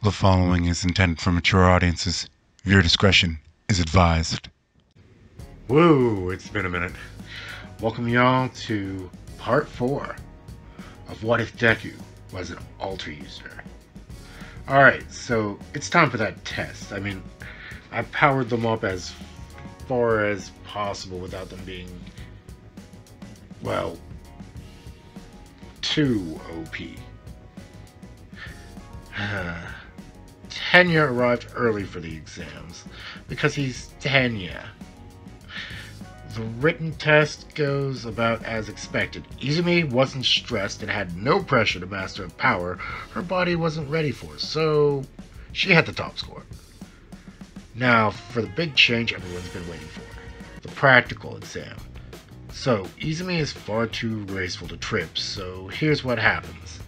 The following is intended for mature audiences. Viewer discretion is advised. Woo, it's been a minute. Welcome y'all to part 4 of What If Deku Was an Alter User. Alright, so it's time for that test. I powered them up as far as possible without them being, well, too OP. Tenya arrived early for the exams because he's Tenya. The written test goes about as expected. Izumi wasn't stressed and had no pressure to master a power her body wasn't ready for, so she had the top score. Now, for the big change everyone's been waiting for, the practical exam. So, Izumi is far too graceful to trip, so here's what happens.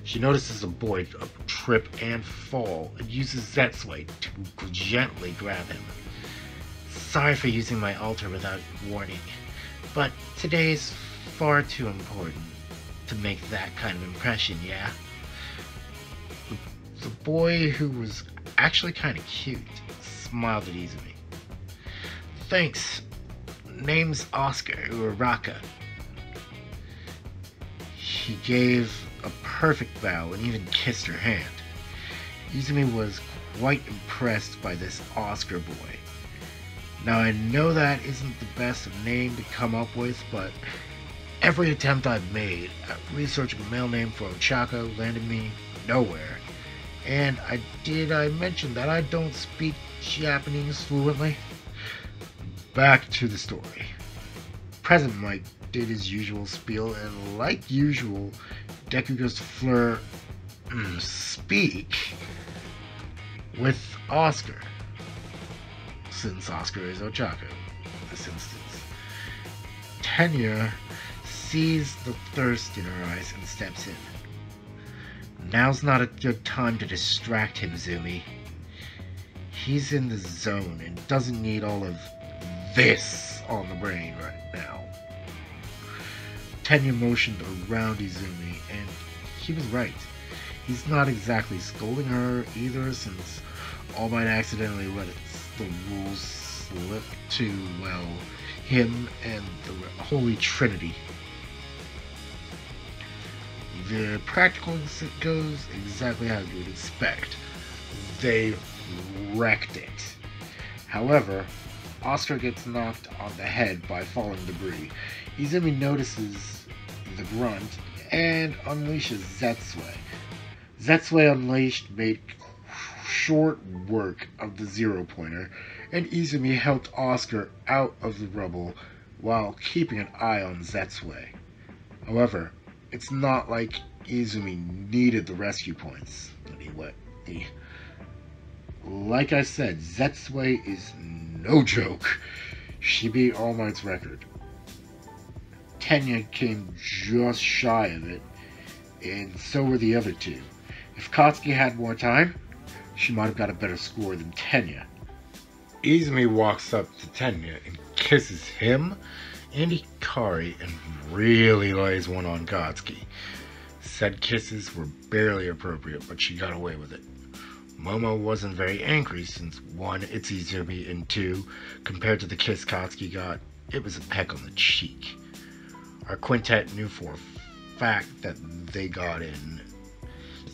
She notices a boy trip and fall and uses Zetsui to gently grab him. Sorry for using my altar without warning, but today's far too important to make that kind of impression, yeah? The boy, who was actually kind of cute, smiled at Izumi. Thanks. Name's Oscar Uraraka. He gave a perfect bow and even kissed her hand. Izumi was quite impressed by this Oscar boy. Now I know that isn't the best name to come up with, but every attempt I've made at researching a male name for Ochako landed me nowhere. And I mention that I don't speak Japanese fluently? Back to the story. President Mike did his usual spiel, and like usual, Deku goes to speak with Oscar, since Oscar is Ochako in this instance. Tenya sees the thirst in her eyes and steps in. Now's not a good time to distract him, Zumi. He's in the zone and doesn't need all of this on the brain right now. Tenya motioned around Izumi, and he was right. He's not exactly scolding her either, since All Might accidentally let the rules slip to, well, him and the Holy Trinity. The practical goes exactly how you would expect. They wrecked it. However, Oscar gets knocked on the head by falling debris. Izumi notices the grunt and unleashes Zetsui. Zetsui Unleashed made short work of the zero-pointer, and Izumi helped Oscar out of the rubble while keeping an eye on Zetsui. However, it's not like Izumi needed the rescue points. Like I said, Zetsui is no joke. She beat All Might's record. Tenya came just shy of it, and so were the other two. If Katsuki had more time, she might have got a better score than Tenya. Izumi walks up to Tenya and kisses him and Ikari and really lays one on Katsuki. Said kisses were barely appropriate, but she got away with it. Momo wasn't very angry since 1, it's Izumi, and 2, compared to the kiss Katsuki got, it was a peck on the cheek. Our quintet knew for a fact that they got in,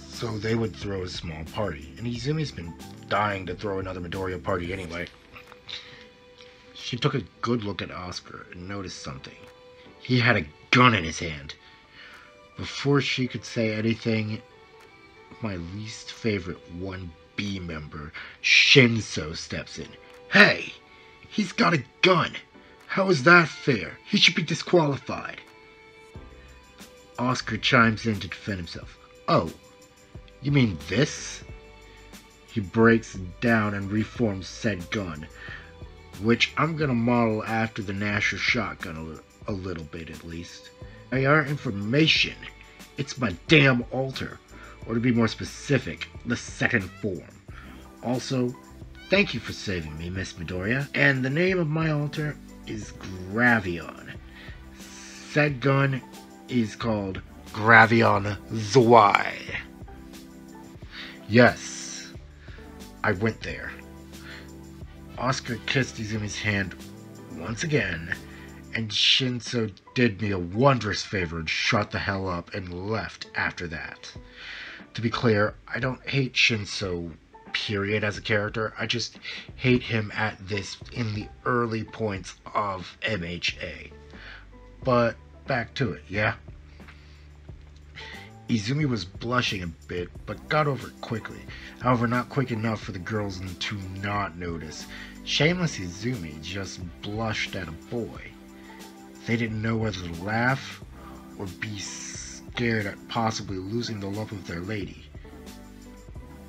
so they would throw a small party, and Izumi's been dying to throw another Midoriya party anyway. She took a good look at Oscar and noticed something. He had a gun in his hand. Before she could say anything, my least favorite 1B member, Shinso, steps in. Hey! He's got a gun! How is that fair? He should be disqualified. Oscar chimes in to defend himself. Oh, you mean this? He breaks down and reforms said gun, which I'm gonna model after the Nasher shotgun a little bit at least. By our information, it's my damn altar, or to be more specific, the second form. Also, thank you for saving me, Miss Midoriya. And the name of my altar is Gravion. Said gun is called Gravion Zwei. Yes, I went there. Oscar kissed Izumi's hand once again, and Shinso did me a wondrous favor and shut the hell up and left after that. To be clear, I don't hate Shinso, period, as a character. I just hate him at this in the early points of MHA. But back to it, yeah? Izumi was blushing a bit, but got over it quickly. However, not quick enough for the girls to not notice. Shameless Izumi just blushed at a boy. They didn't know whether to laugh or be scared at possibly losing the love of their lady.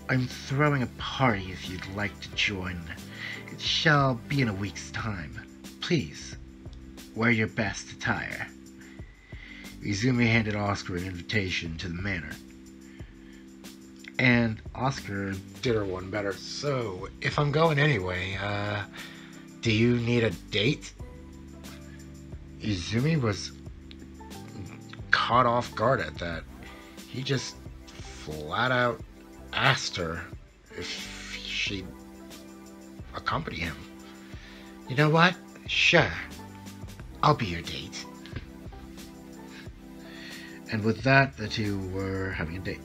I'm throwing a party if you'd like to join. It shall be in a week's time. Please, wear your best attire. Izumi handed Oscar an invitation to the manor. And Oscar did her one better. So, if I'm going anyway, do you need a date? Izumi was caught off guard at that. He just flat out asked her if she'd accompany him. You know what? Sure. I'll be your date. And with that, the two were having a date.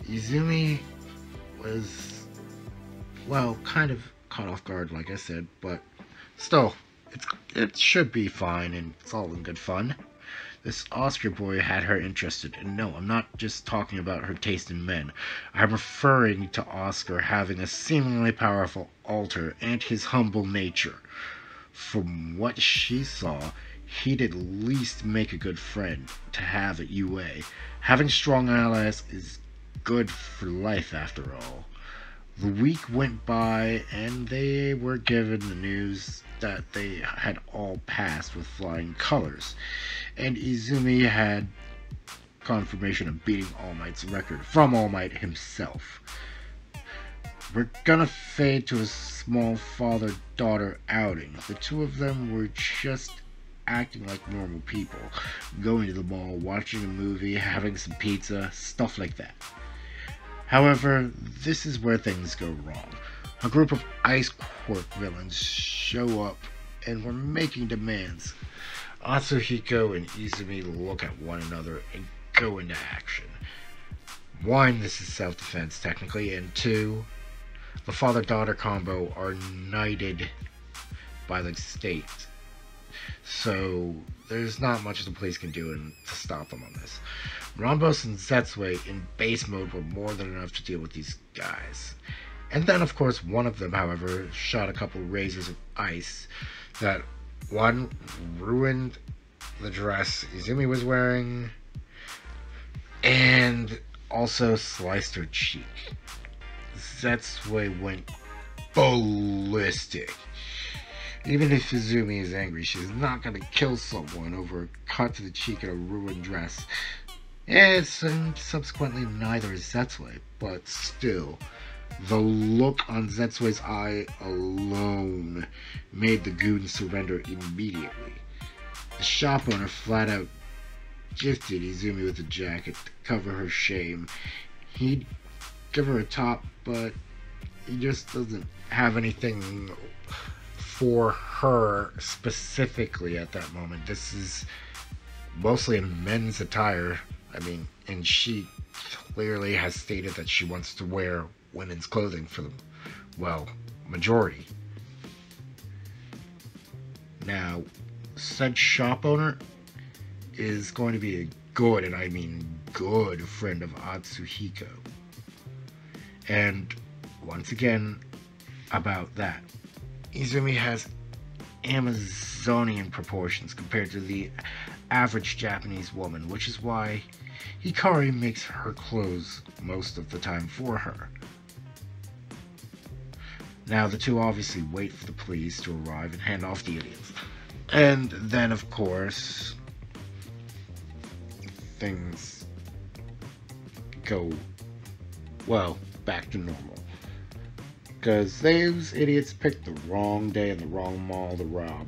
Izumi was, well, kind of caught off guard, like I said, but still, it should be fine, and it's all in good fun. This Oscar boy had her interested, and no, I'm not just talking about her taste in men. I'm referring to Oscar having a seemingly powerful alter and his humble nature. From what she saw, he'd at least make a good friend to have at UA. Having strong allies is good for life, after all. The week went by, and they were given the news that they had all passed with flying colors, and Izumi had confirmation of beating All Might's record from All Might himself. We're gonna fade to a small father-daughter outing. The two of them were just acting like normal people, going to the mall, watching a movie, having some pizza, stuff like that. However, this is where things go wrong. A group of Ice Quirk villains show up and were making demands. Atsuhiko and Izumi look at one another and go into action. One, this is self-defense technically, and two, the father-daughter combo are knighted by the state. So there's not much the police can do to stop them on this. Rambos and Zetsue in base mode were more than enough to deal with these guys. And then, of course, one of them, however, shot a couple razors of ice that, one, ruined the dress Izumi was wearing, and also sliced her cheek. Zetsue went ballistic. Even if Izumi is angry, she's not going to kill someone over a cut to the cheek and a ruined dress. And subsequently, neither is Zetsue, but still, the look on Zetsue's eye alone made the goon surrender immediately. The shop owner flat out gifted Izumi with a jacket to cover her shame. He'd give her a top, but he just doesn't have anything for her specifically at that moment. This is mostly in men's attire. I mean, and she clearly has stated that she wants to wear women's clothing for the, well, majority. Now, said shop owner is going to be a good, and I mean good, friend of Atsuhiko. And once again, about that, Izumi has Amazonian proportions compared to the average Japanese woman, which is why Hikari makes her clothes most of the time for her. Now, the two obviously wait for the police to arrive and hand off the idiots. And then, of course, things go, well, back to normal. Because those idiots picked the wrong day and the wrong mall to rob.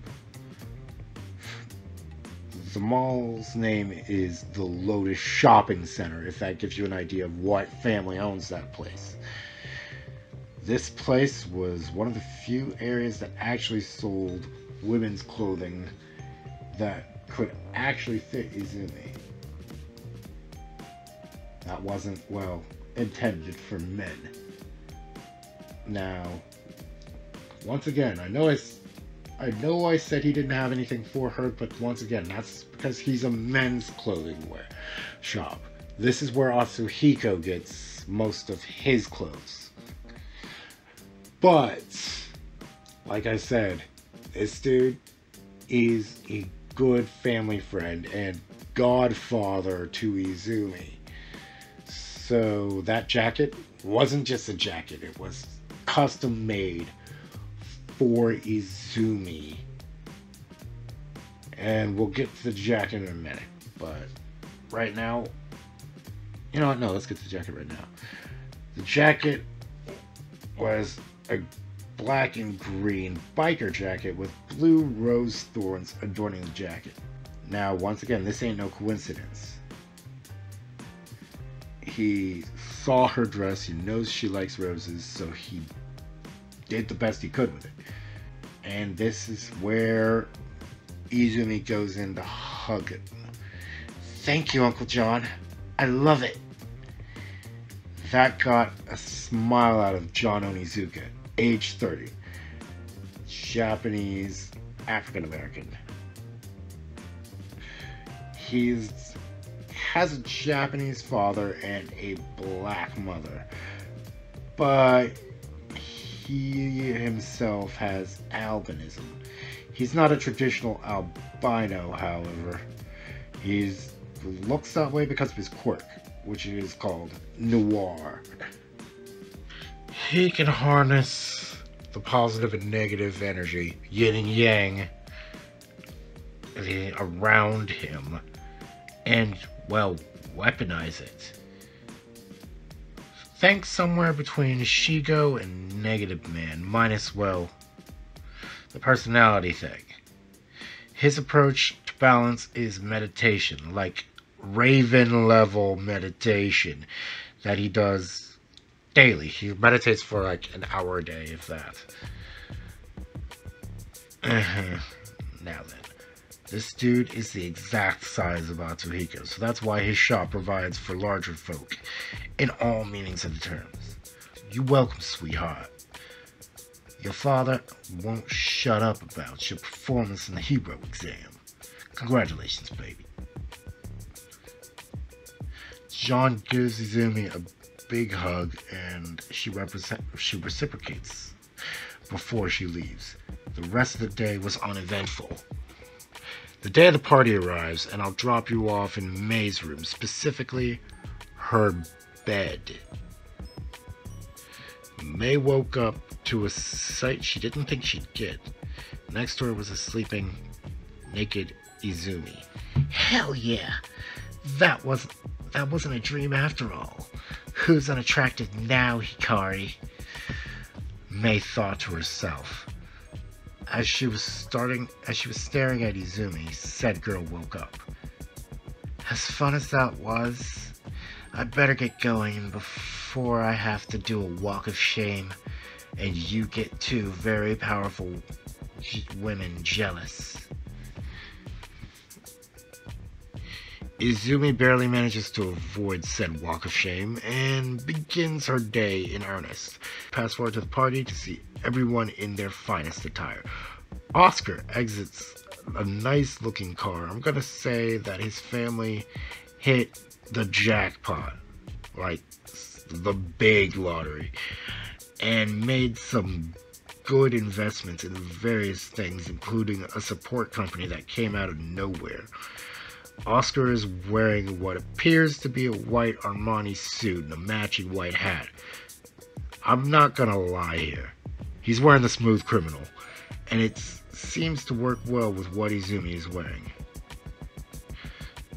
The mall's name is the Lotus Shopping Center, if that gives you an idea of what family owns that place. This place was one of the few areas that actually sold women's clothing that could actually fit Izumi. That wasn't, well, intended for men. Now, once again, I know I said he didn't have anything for her, but once again, that's because he's a men's clothing shop. This is where Atsuhiko gets most of his clothes. But, like I said, this dude is a good family friend and godfather to Izumi. So that jacket wasn't just a jacket, it was custom made for Izumi. And we'll get to the jacket in a minute, but right now, you know what, no, let's get to the jacket right now. The jacket was a black and green biker jacket with blue rose thorns adorning the jacket. Now, once again, this ain't no coincidence. He saw her dress, he knows she likes roses, so he did the best he could with it. And this is where Izumi goes in to hug it. Thank you, Uncle John. I love it. That got a smile out of John Onizuka, age 30. Japanese, African American. He has a Japanese father and a black mother, but he himself has albinism. He's not a traditional albino, however. He looks that way because of his quirk, which is called noir. He can harness the positive and negative energy, yin and yang, around him, and, well, weaponize it. Think somewhere between Shigo and Negative Man, minus, well, the personality thing. His approach to balance is meditation, like Raven level meditation that he does daily. He meditates for like an hour a day, if that. Now then, this dude is the exact size of Atsuhiko, so that's why his shop provides for larger folk, in all meanings of the terms. You're welcome, sweetheart. Your father won't shut up about your performance in the hero exam. Congratulations, baby. John gives Izumi a big hug, and she reciprocates before she leaves. The rest of the day was uneventful. The day of the party arrives, and I'll drop you off in May's room, specifically her bed. May woke up to a sight she didn't think she'd get. Next door was a sleeping, naked Izumi. Hell yeah! That wasn't a dream after all. Who's unattractive now, Hikari? May thought to herself. As she was staring at Izumi, said girl woke up. As fun as that was, I'd better get going before I have to do a walk of shame and you get two very powerful women jealous. Izumi barely manages to avoid said walk of shame and begins her day in earnest. Fast forward to the party to see everyone in their finest attire. Oscar exits a nice looking car. I'm gonna say that his family hit the jackpot, like the big lottery, and made some good investments in various things, including a support company that came out of nowhere. Oscar is wearing what appears to be a white Armani suit and a matching white hat. I'm not gonna lie here. He's wearing the Smooth Criminal, and it seems to work well with what Izumi is wearing.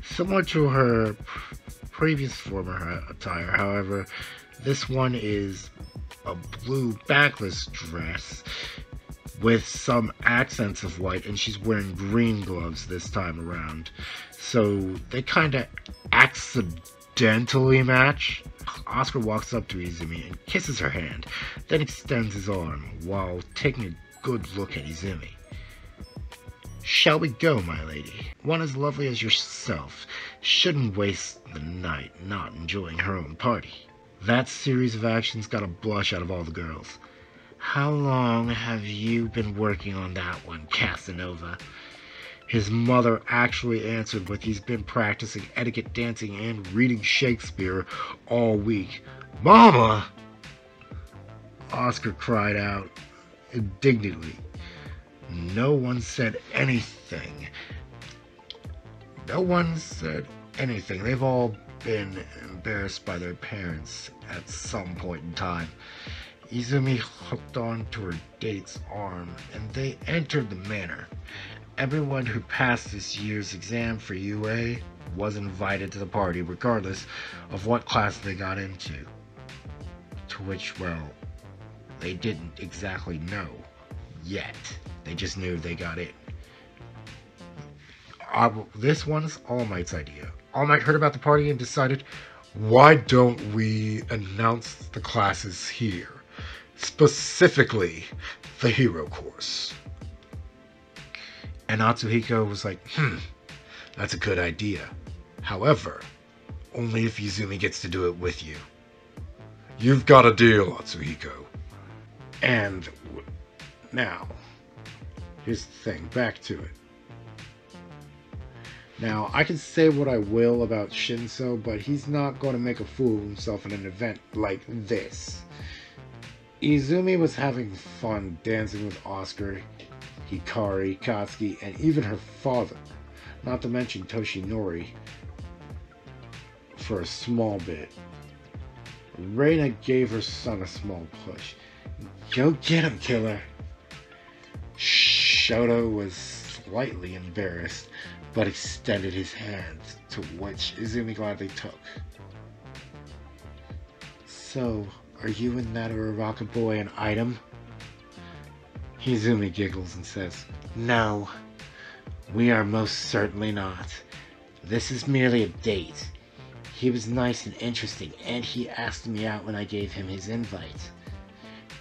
Similar to her previous former attire, however, this one is a blue backless dress with some accents of white, and she's wearing green gloves this time around. So they kind of accidentally accidentally match? Oscar walks up to Izumi and kisses her hand, then extends his arm while taking a good look at Izumi. Shall we go, my lady? One as lovely as yourself shouldn't waste the night not enjoying her own party. That series of actions got a blush out of all the girls. How long have you been working on that one, Casanova? His mother actually answered with he's been practicing etiquette dancing and reading Shakespeare all week. Mama! Oscar cried out indignantly. No one said anything. No one said anything. They've all been embarrassed by their parents at some point in time. Izumi hooked onto her date's arm, and they entered the manor. Everyone who passed this year's exam for UA was invited to the party, regardless of what class they got into. To which, well, they didn't exactly know yet. They just knew they got in. This one's All Might's idea. All Might heard about the party and decided, why don't we announce the classes here? Specifically, the hero course. And Atsuhiko was like, that's a good idea. However, only if Izumi gets to do it with you. You've got a deal, Atsuhiko. And now, here's the thing, back to it. Now, I can say what I will about Shinso, but he's not going to make a fool of himself in an event like this. Izumi was having fun dancing with Oscar, Hikari, Katsuki, and even her father, not to mention Toshinori, for a small bit. Reina gave her son a small push. Go get him, killer! Shoto was slightly embarrassed, but extended his hand, to which Izumi gladly took. So, are you and that Uraraka boy an item? Izumi giggles and says, No, we are most certainly not. This is merely a date. He was nice and interesting, and he asked me out when I gave him his invite.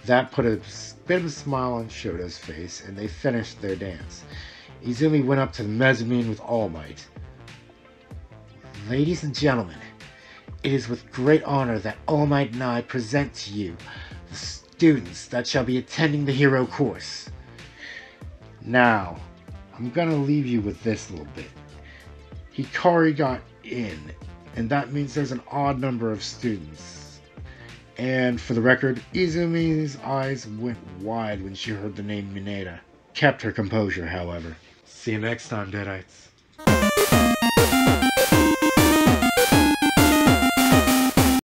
That put a bit of a smile on Shoto's face, and they finished their dance. Izumi went up to the mezzanine with All Might. Ladies and gentlemen, it is with great honor that All Might and I present to you the students that shall be attending the hero course. Now, I'm gonna leave you with this little bit. Hikari got in, and that means there's an odd number of students. And for the record, Izumi's eyes went wide when she heard the name Mineta. Kept her composure, however. See you next time, Deadites.